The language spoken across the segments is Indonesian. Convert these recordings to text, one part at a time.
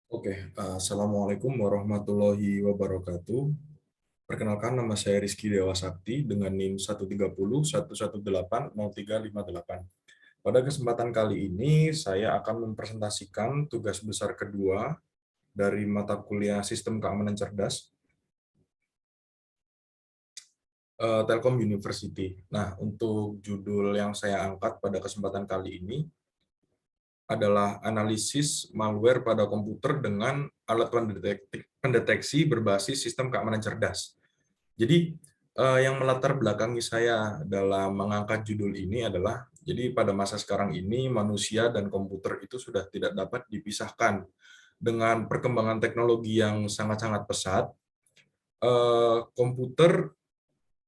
Oke, Assalamualaikum warahmatullahi wabarakatuh. Perkenalkan, nama saya Rizky Dewa Sakti dengan NIM 130 118 0358. Pada kesempatan kali ini, saya akan mempresentasikan tugas besar kedua dari mata kuliah Sistem Keamanan Cerdas, Telkom University. Nah, untuk judul yang saya angkat pada kesempatan kali ini adalah analisis malware pada komputer dengan alat pendeteksi berbasis sistem keamanan cerdas. Jadi, yang melatar belakangi saya dalam mengangkat judul ini adalah, jadi pada masa sekarang ini manusia dan komputer itu sudah tidak dapat dipisahkan. Dengan perkembangan teknologi yang sangat-sangat pesat, komputer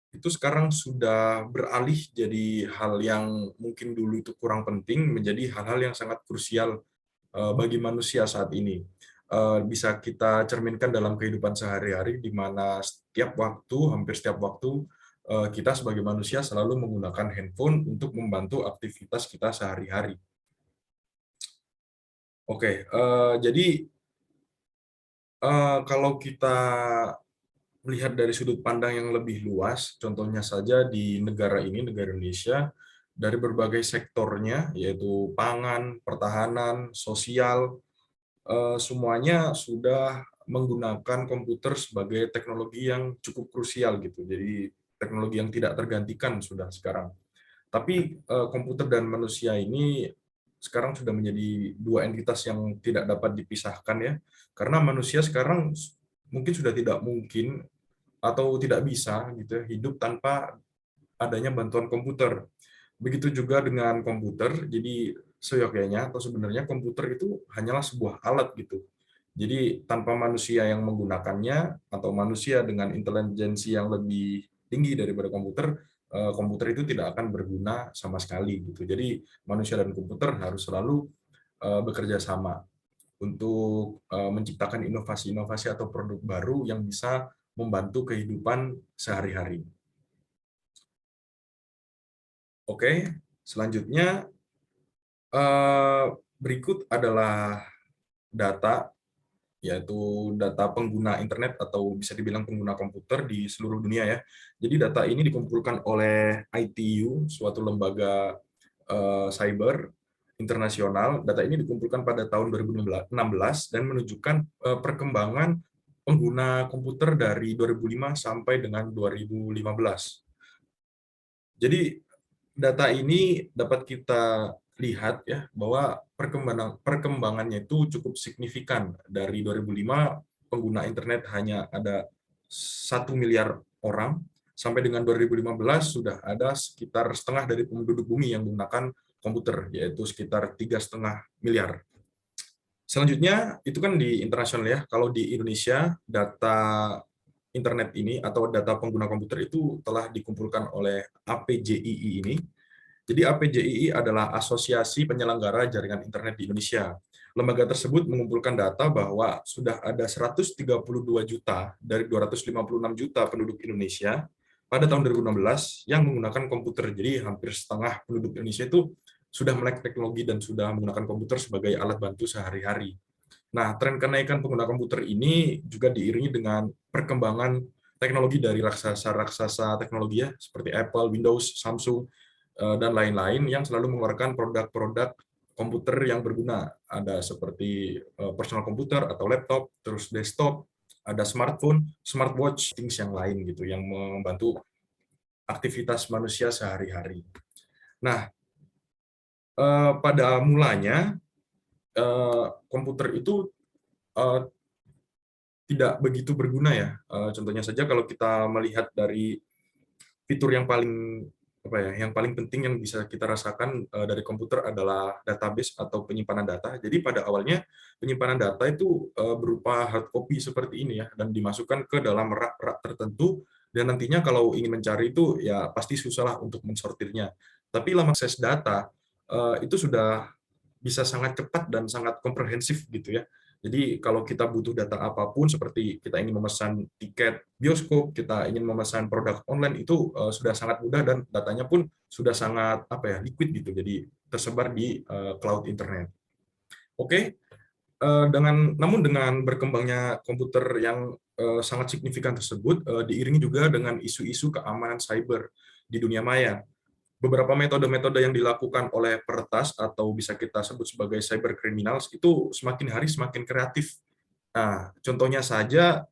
itu sekarang sudah beralih jadi hal yang mungkin dulu itu kurang penting menjadi hal-hal yang sangat krusial bagi manusia saat ini. Bisa kita cerminkan dalam kehidupan sehari-hari, di mana hampir setiap waktu, kita sebagai manusia selalu menggunakan handphone untuk membantu aktivitas kita sehari-hari. Oke, jadi kalau kita melihat dari sudut pandang yang lebih luas, contohnya saja di negara ini, negara Indonesia, dari berbagai sektornya, yaitu pangan, pertahanan, sosial, semuanya sudah menggunakan komputer sebagai teknologi yang cukup krusial gitu. Jadi teknologi yang tidak tergantikan sudah sekarang. Tapi komputer dan manusia ini sekarang sudah menjadi dua entitas yang tidak dapat dipisahkan ya. Karena manusia sekarang mungkin sudah tidak mungkin atau tidak bisa gitu ya, hidup tanpa adanya bantuan komputer. Begitu juga dengan komputer, jadi seyogyanya atau sebenarnya komputer itu hanyalah sebuah alat gitu. Jadi tanpa manusia yang menggunakannya atau manusia dengan intelijensi yang lebih tinggi daripada komputer, komputer itu tidak akan berguna sama sekali gitu. Jadi manusia dan komputer harus selalu bekerja sama untuk menciptakan inovasi-inovasi atau produk baru yang bisa membantu kehidupan sehari-hari. Oke, selanjutnya berikut adalah data, yaitu data pengguna internet atau bisa dibilang pengguna komputer di seluruh dunia ya. Jadi data ini dikumpulkan oleh ITU, suatu lembaga cyber internasional. Data ini dikumpulkan pada tahun 2016 dan menunjukkan perkembangan pengguna komputer dari 2005 sampai dengan 2015. Jadi data ini dapat kita lihat ya bahwa perkembangannya itu cukup signifikan. Dari 2005 pengguna internet hanya ada 1 miliar orang, sampai dengan 2015 sudah ada sekitar setengah dari penduduk bumi yang menggunakan komputer, yaitu sekitar 3,5 miliar. Selanjutnya itu kan di internasional ya. Kalau di Indonesia, data internet ini atau data pengguna komputer itu telah dikumpulkan oleh APJII ini. Jadi APJII adalah Asosiasi Penyelenggara Jaringan Internet di Indonesia. Lembaga tersebut mengumpulkan data bahwa sudah ada 132 juta dari 256 juta penduduk Indonesia pada tahun 2016 yang menggunakan komputer. Jadi hampir setengah penduduk Indonesia itu sudah melek teknologi dan sudah menggunakan komputer sebagai alat bantu sehari-hari. Nah, tren kenaikan pengguna komputer ini juga diiringi dengan perkembangan teknologi dari raksasa-raksasa teknologi ya, seperti Apple, Windows, Samsung, dan lain-lain yang selalu mengeluarkan produk-produk komputer yang berguna. Ada seperti personal komputer atau laptop, terus desktop, ada smartphone, smartwatch, things yang lain gitu yang membantu aktivitas manusia sehari-hari. Nah, pada mulanya komputer itu eh, tidak begitu berguna ya. Contohnya saja kalau kita melihat dari fitur yang paling yang paling penting yang bisa kita rasakan dari komputer adalah database atau penyimpanan data. Jadi pada awalnya penyimpanan data itu berupa hard copy seperti ini ya, dan dimasukkan ke dalam rak-rak tertentu, dan nantinya kalau ingin mencari itu ya pasti susah lah untuk mensortirnya. Tapi lama akses data itu sudah bisa sangat cepat dan sangat komprehensif gitu ya. Jadi kalau kita butuh data apapun, seperti kita ingin memesan tiket bioskop, kita ingin memesan produk online, itu sudah sangat mudah dan datanya pun sudah sangat liquid gitu. Jadi tersebar di cloud internet. Oke, Namun dengan berkembangnya komputer yang sangat signifikan tersebut, diiringi juga dengan isu-isu keamanan cyber di dunia maya. Beberapa metode-metode yang dilakukan oleh peretas atau bisa kita sebut sebagai cyber criminals itu semakin hari semakin kreatif. Nah, contohnya saja,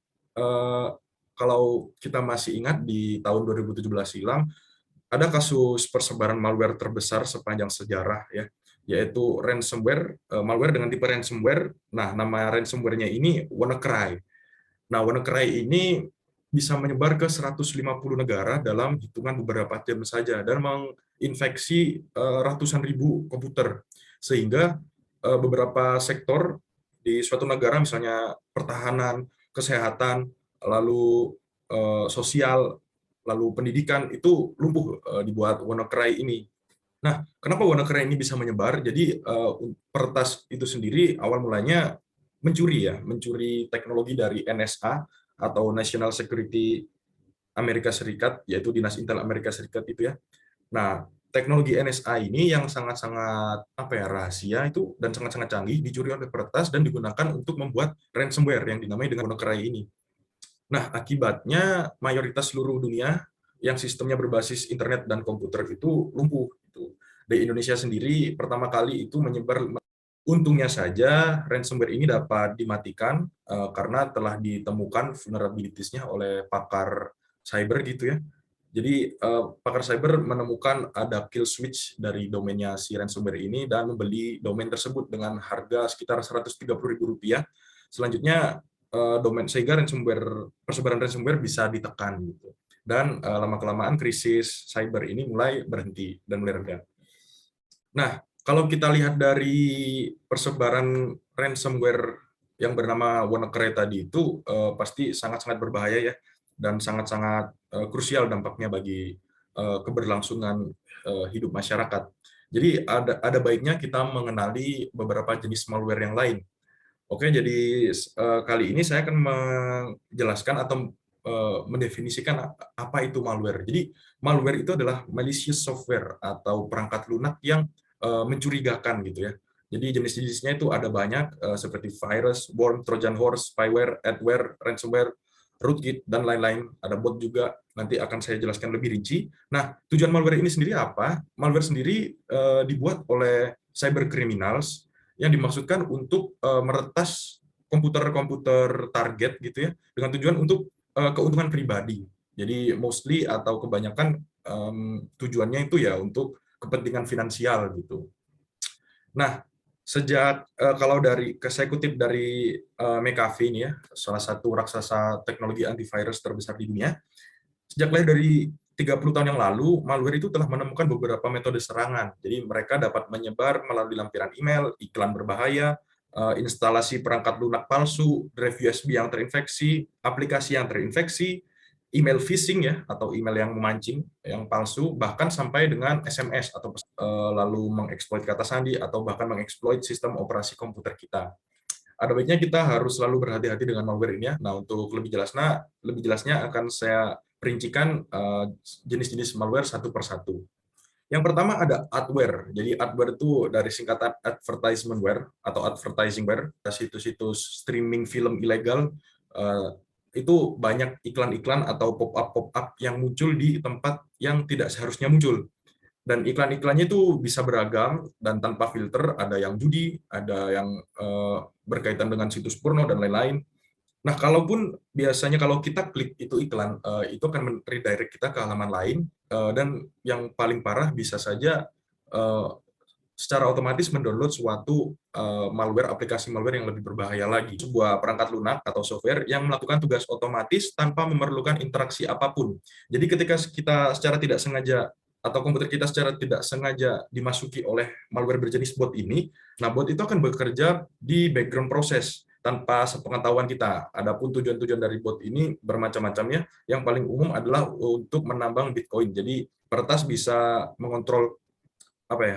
kalau kita masih ingat di tahun 2017 silam, ada kasus persebaran malware terbesar sepanjang sejarah ya, yaitu ransomware, malware dengan tipe ransomware. Nah, nama ransomware-nya ini WannaCry. Nah, WannaCry ini bisa menyebar ke 150 negara dalam hitungan beberapa jam saja dan menginfeksi ratusan ribu komputer. Sehingga beberapa sektor di suatu negara, misalnya pertahanan, kesehatan, lalu sosial, lalu pendidikan, itu lumpuh dibuat WannaCry ini. Nah, kenapa WannaCry ini bisa menyebar? Jadi peretas itu sendiri awal mulanya mencuri teknologi dari NSA atau National Security Amerika Serikat, yaitu Dinas Intel Amerika Serikat itu ya. Nah, teknologi NSA ini yang sangat-sangat rahasia itu dan sangat-sangat canggih dicuri oleh peretas dan digunakan untuk membuat ransomware yang dinamai dengan WannaCry ini. Nah, akibatnya mayoritas seluruh dunia yang sistemnya berbasis internet dan komputer itu lumpuh. Di Indonesia sendiri pertama kali itu menyebar. Untungnya saja ransomware ini dapat dimatikan karena telah ditemukan vulnerabilities-nya oleh pakar cyber gitu ya. Jadi pakar cyber menemukan ada kill switch dari domainnya si ransomware ini dan membeli domain tersebut dengan harga sekitar Rp130.000. Selanjutnya domain sehingga persebaran ransomware bisa ditekan gitu. Dan lama-kelamaan krisis cyber ini mulai berhenti dan mulai reda. Nah, kalau kita lihat dari persebaran ransomware yang bernama WannaCry tadi itu pasti sangat-sangat berbahaya ya, dan sangat-sangat krusial dampaknya bagi keberlangsungan hidup masyarakat. Jadi ada baiknya kita mengenali beberapa jenis malware yang lain. Oke, jadi kali ini saya akan menjelaskan atau mendefinisikan apa itu malware. Jadi malware itu adalah malicious software atau perangkat lunak yang mencurigakan gitu ya. Jadi jenis-jenisnya itu ada banyak seperti virus, worm, trojan horse, spyware, adware, ransomware, rootkit, dan lain-lain. Ada bot juga, nanti akan saya jelaskan lebih rinci. Nah, tujuan malware ini sendiri apa? Malware sendiri dibuat oleh cyber criminals yang dimaksudkan untuk meretas komputer-komputer target gitu ya, dengan tujuan untuk keuntungan pribadi. Jadi mostly atau kebanyakan tujuannya itu ya untuk kepentingan finansial gitu. Nah, sejak kalau saya kutip dari McAfee ini ya, salah satu raksasa teknologi antivirus terbesar di dunia, sejak lahir dari 30 tahun yang lalu, malware itu telah menemukan beberapa metode serangan. Jadi mereka dapat menyebar melalui lampiran email, iklan berbahaya, instalasi perangkat lunak palsu, drive USB yang terinfeksi, aplikasi yang terinfeksi, email phishing ya, atau email yang memancing, yang palsu, bahkan sampai dengan SMS atau lalu mengeksploit kata sandi atau bahkan mengeksploit sistem operasi komputer kita. Ada baiknya kita harus selalu berhati-hati dengan malware ini ya. Nah, untuk lebih jelasnya akan saya perincikan jenis-jenis malware satu persatu. Yang pertama ada adware. Jadi adware itu dari singkatan advertisementware atau advertisingware, situs-situs streaming film ilegal. Itu banyak iklan-iklan atau pop-up yang muncul di tempat yang tidak seharusnya muncul. Dan iklan-iklannya itu bisa beragam dan tanpa filter, ada yang judi, ada yang berkaitan dengan situs porno dan lain-lain. Nah, kalaupun biasanya kalau kita klik itu iklan, itu akan redirect kita ke halaman lain, dan yang paling parah bisa saja secara otomatis mendownload suatu malware, aplikasi malware yang lebih berbahaya lagi. Sebuah perangkat lunak atau software yang melakukan tugas otomatis tanpa memerlukan interaksi apapun. Jadi ketika kita secara tidak sengaja atau komputer kita secara tidak sengaja dimasuki oleh malware berjenis bot ini, nah bot itu akan bekerja di background proses tanpa sepengetahuan kita. Adapun tujuan-tujuan dari bot ini bermacam-macamnya. Yang paling umum adalah untuk menambang Bitcoin. Jadi peretas bisa mengontrol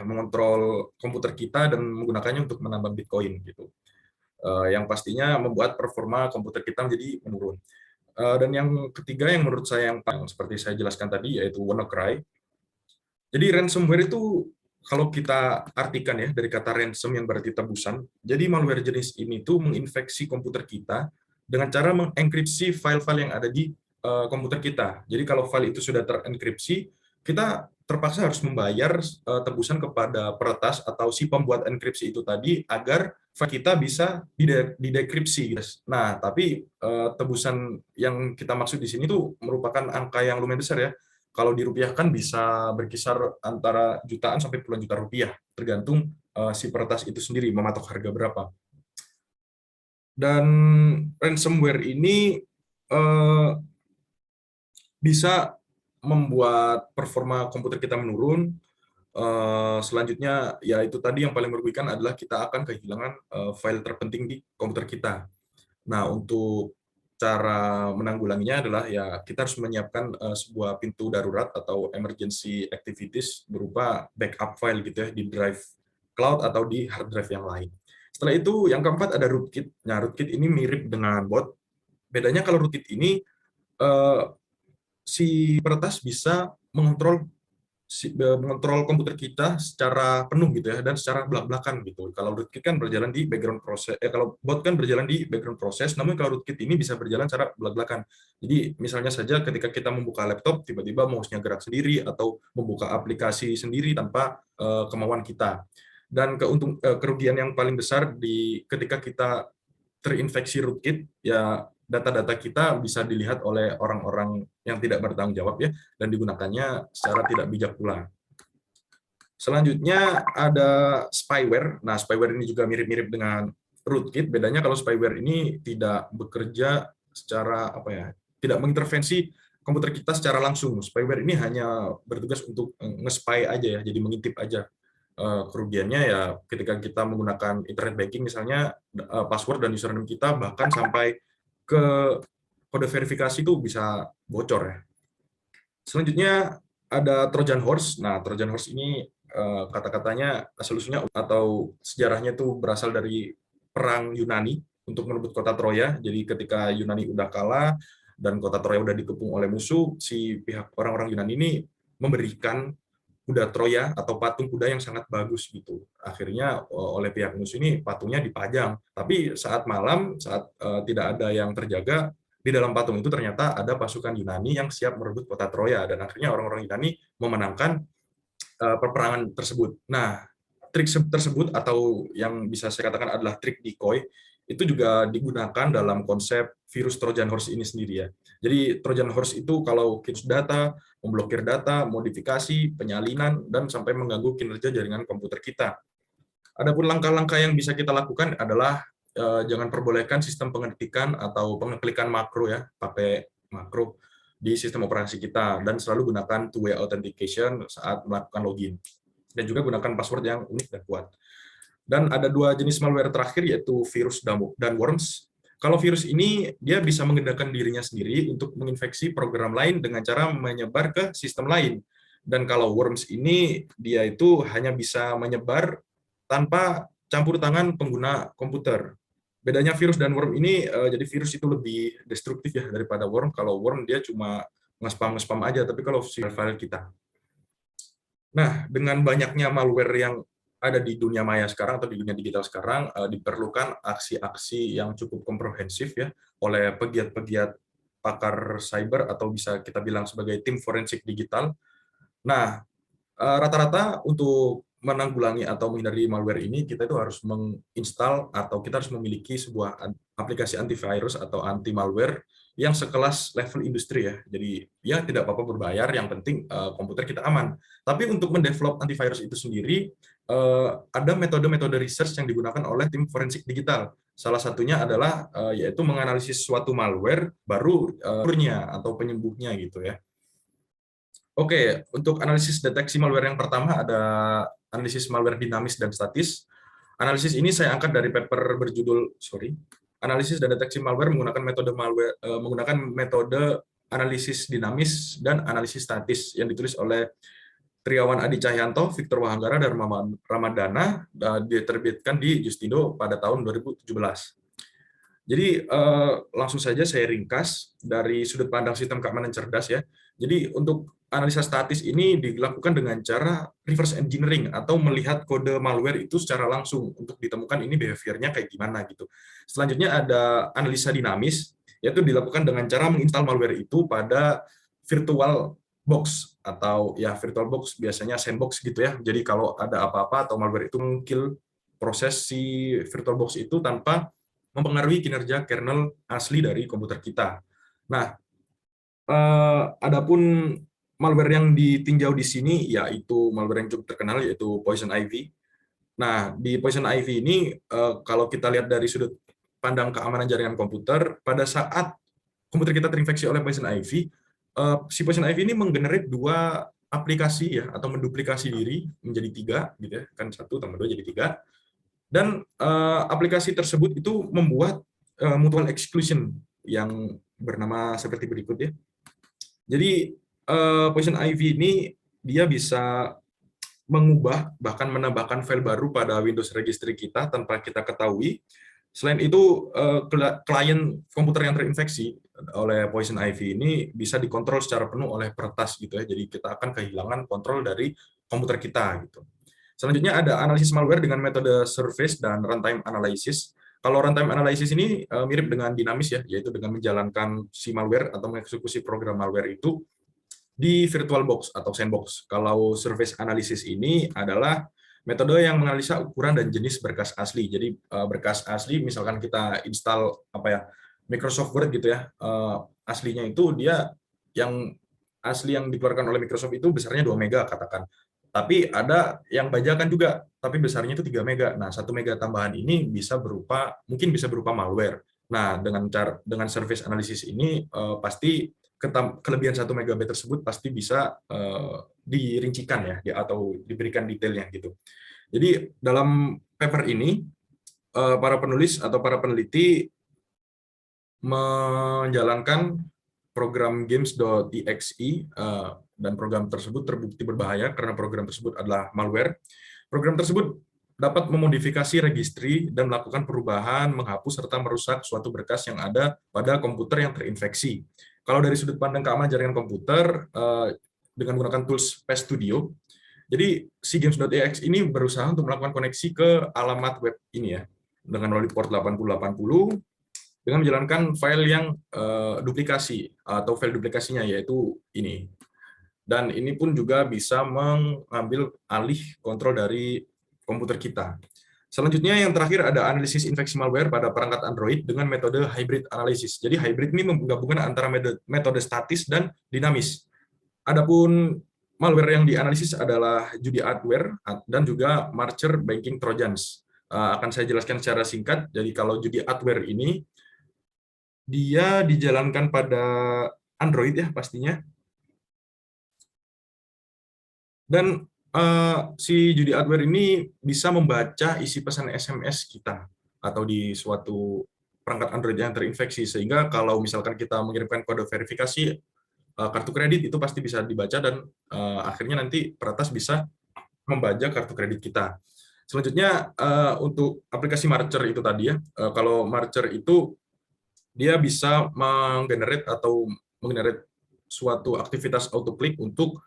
mengontrol komputer kita dan menggunakannya untuk menambang Bitcoin gitu. Yang pastinya membuat performa komputer kita menjadi menurun. Dan yang ketiga yang menurut saya yang seperti saya jelaskan tadi yaitu WannaCry. Jadi ransomware itu kalau kita artikan ya dari kata ransom yang berarti tebusan, jadi malware jenis ini tuh menginfeksi komputer kita dengan cara mengenkripsi file-file yang ada di komputer kita. Jadi kalau file itu sudah terenkripsi, kita terpaksa harus membayar tebusan kepada peretas atau si pembuat enkripsi itu tadi agar file kita bisa didekripsi. Nah, tapi tebusan yang kita maksud di sini tuh merupakan angka yang lumayan besar ya. Kalau dirupiahkan bisa berkisar antara jutaan sampai puluhan juta rupiah, tergantung si peretas itu sendiri mematok harga berapa. Dan ransomware ini bisa membuat performa komputer kita menurun. Selanjutnya, ya itu tadi yang paling merugikan adalah kita akan kehilangan file terpenting di komputer kita. Nah, untuk cara menanggulanginya adalah ya kita harus menyiapkan sebuah pintu darurat atau emergency activities berupa backup file gitu ya di drive cloud atau di hard drive yang lain. Setelah itu yang keempat ada rootkit. Nah, rootkit ini mirip dengan bot. Bedanya kalau rootkit ini eh, si peretas bisa mengontrol komputer kita secara penuh gitu ya dan secara belak-belakan gitu. Kalau rootkit kan berjalan di background proses, kalau bot kan berjalan di background proses, namun kalau rootkit ini bisa berjalan secara belak-belakan. Jadi misalnya saja ketika kita membuka laptop, tiba-tiba mouse-nya gerak sendiri atau membuka aplikasi sendiri tanpa kemauan kita. Dan kerugian yang paling besar ketika kita terinfeksi rootkit, ya data-data kita bisa dilihat oleh orang-orang yang tidak bertanggung jawab ya, dan digunakannya secara tidak bijak pula. Selanjutnya ada spyware. Nah, spyware ini juga mirip-mirip dengan rootkit. Bedanya kalau spyware ini tidak bekerja secara tidak mengintervensi komputer kita secara langsung. Spyware ini hanya bertugas untuk nge-spy aja ya, jadi mengintip aja. Kerugiannya ya ketika kita menggunakan internet banking misalnya, password dan username kita bahkan sampai ke kode verifikasi itu bisa bocor ya. Selanjutnya ada Trojan Horse. Nah, Trojan Horse ini kata-katanya asal-usulnya atau sejarahnya itu berasal dari perang Yunani untuk merebut kota Troya. Jadi ketika Yunani udah kalah dan kota Troya udah dikepung oleh musuh, si pihak orang-orang Yunani ini memberikan kuda Troya atau patung kuda yang sangat bagus gitu. Akhirnya oleh pihak musuh ini patungnya dipajang. Tapi saat malam, saat tidak ada yang terjaga, di dalam patung itu ternyata ada pasukan Yunani yang siap merebut kota Troya dan akhirnya orang-orang Yunani memenangkan peperangan tersebut. Nah, trik tersebut atau yang bisa saya katakan adalah trik decoy itu juga digunakan dalam konsep virus Trojan Horse ini sendiri ya. Jadi Trojan Horse itu kalau kirim data, memblokir data, modifikasi, penyalinan, dan sampai mengganggu kinerja jaringan komputer kita. Adapun langkah-langkah yang bisa kita lakukan adalah jangan perbolehkan sistem pengetikan atau pengeklikan makro ya, pakai makro di sistem operasi kita, dan selalu gunakan two-way authentication saat melakukan login. Dan juga gunakan password yang unik dan kuat. Dan ada dua jenis malware terakhir, yaitu virus dan worms. Kalau virus ini, dia bisa mengendalikan dirinya sendiri untuk menginfeksi program lain dengan cara menyebar ke sistem lain. Dan kalau worms ini, dia itu hanya bisa menyebar tanpa campur tangan pengguna komputer. Bedanya virus dan worm ini, jadi virus itu lebih destruktif ya daripada worm. Kalau worm dia cuma nge-spam aja, tapi kalau file kita. Nah, dengan banyaknya malware yang ada di dunia maya sekarang atau di dunia digital sekarang, diperlukan aksi-aksi yang cukup komprehensif ya oleh pegiat-pegiat pakar cyber atau bisa kita bilang sebagai tim forensik digital. Nah, rata-rata untuk menanggulangi atau menghindari malware ini, kita itu harus menginstal atau kita harus memiliki sebuah aplikasi antivirus atau anti malware yang sekelas level industri ya. Jadi ya tidak apa-apa berbayar, yang penting komputer kita aman. Tapi untuk mendevelop antivirus itu sendiri, ada metode-metode research yang digunakan oleh tim forensik digital. Salah satunya adalah yaitu menganalisis suatu malware baru atau penyembuhnya gitu ya. Oke, untuk analisis deteksi malware yang pertama ada analisis malware dinamis dan statis. Analisis ini saya angkat dari paper berjudul analisis dan deteksi malware menggunakan metode analisis dinamis dan analisis statis yang ditulis oleh Triawan Adi Cahyanto, Victor Wahanggara, dan Ramadana, diterbitkan di Justindo pada tahun 2017. Jadi langsung saja saya ringkas dari sudut pandang sistem keamanan cerdas ya. Jadi untuk analisa statis ini dilakukan dengan cara reverse engineering atau melihat kode malware itu secara langsung untuk ditemukan ini behavior-nya kayak gimana gitu. Selanjutnya ada analisa dinamis, yaitu dilakukan dengan cara menginstal malware itu pada virtual box atau ya virtual box biasanya sandbox gitu ya. Jadi kalau ada apa-apa atau malware itu mengkill proses si virtual box itu tanpa mempengaruhi kinerja kernel asli dari komputer kita. Nah, adapun malware yang ditinjau di sini yaitu malware yang cukup terkenal yaitu Poison Ivy. Nah, di Poison Ivy ini kalau kita lihat dari sudut pandang keamanan jaringan komputer, pada saat komputer kita terinfeksi oleh Poison Ivy, si Poison Ivy ini menggenerate dua aplikasi ya atau menduplikasi diri menjadi tiga gitu ya, kan satu tambah dua jadi tiga. Dan aplikasi tersebut itu membuat mutual exclusion yang bernama seperti berikut ya. Jadi Poison Ivy ini dia bisa mengubah bahkan menambahkan file baru pada Windows Registry kita tanpa kita ketahui. Selain itu klien komputer yang terinfeksi oleh Poison Ivy ini bisa dikontrol secara penuh oleh peretas gitu ya. Jadi kita akan kehilangan kontrol dari komputer kita gitu. Selanjutnya ada analisis malware dengan metode surface dan runtime analysis. Kalau runtime analysis ini mirip dengan dinamis ya, yaitu dengan menjalankan si malware atau mengeksekusi program malware itu di virtual box atau sandbox. Kalau surface analysis ini adalah metode yang menganalisa ukuran dan jenis berkas asli. Jadi berkas asli misalkan kita install apa ya Microsoft Word gitu ya, aslinya itu dia yang asli yang dikeluarkan oleh Microsoft itu besarnya 2 mega katakan. Tapi ada yang bajakan juga, tapi besarnya itu 3 mega. Nah, 1 mega tambahan ini mungkin bisa berupa malware. Nah, dengan service analysis ini pasti kelebihan 1 megabyte tersebut pasti bisa dirincikan ya atau diberikan detailnya gitu. Jadi dalam paper ini para penulis atau para peneliti menjalankan program games.exe dan program tersebut terbukti berbahaya karena program tersebut adalah malware. Program tersebut dapat memodifikasi registry dan melakukan perubahan, menghapus serta merusak suatu berkas yang ada pada komputer yang terinfeksi. Kalau dari sudut pandang keamanan jaringan komputer dengan menggunakan tools PStudio, jadi si games.exe ini berusaha untuk melakukan koneksi ke alamat web ini ya dengan melalui port 8080 dengan menjalankan file yang duplikasi atau file duplikasinya yaitu ini. Dan ini pun juga bisa mengambil alih kontrol dari komputer kita. Selanjutnya yang terakhir ada analisis infeksi malware pada perangkat Android dengan metode hybrid analysis. Jadi hybrid ini menggabungkan antara metode statis dan dinamis. Adapun malware yang dianalisis adalah judi adware dan juga marcher banking trojans. Akan saya jelaskan secara singkat. Jadi kalau judi adware ini dia dijalankan pada Android ya pastinya. Dan si judi adware ini bisa membaca isi pesan SMS kita atau di suatu perangkat Android yang terinfeksi, sehingga kalau misalkan kita mengirimkan kode verifikasi kartu kredit itu pasti bisa dibaca dan akhirnya nanti peretas bisa membajak kartu kredit kita. Selanjutnya untuk aplikasi Marcher itu tadi ya, kalau Marcher itu dia bisa menggenerate suatu aktivitas autoclick untuk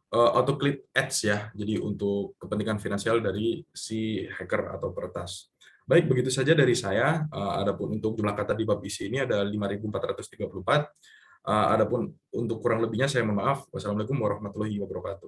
autoclick ads ya, jadi untuk kepentingan finansial dari si hacker atau peretas. Baik, begitu saja dari saya. Adapun untuk jumlah kata di bab isi ini ada 5.434. Adapun untuk kurang lebihnya saya mohon maaf. Wassalamualaikum warahmatullahi wabarakatuh.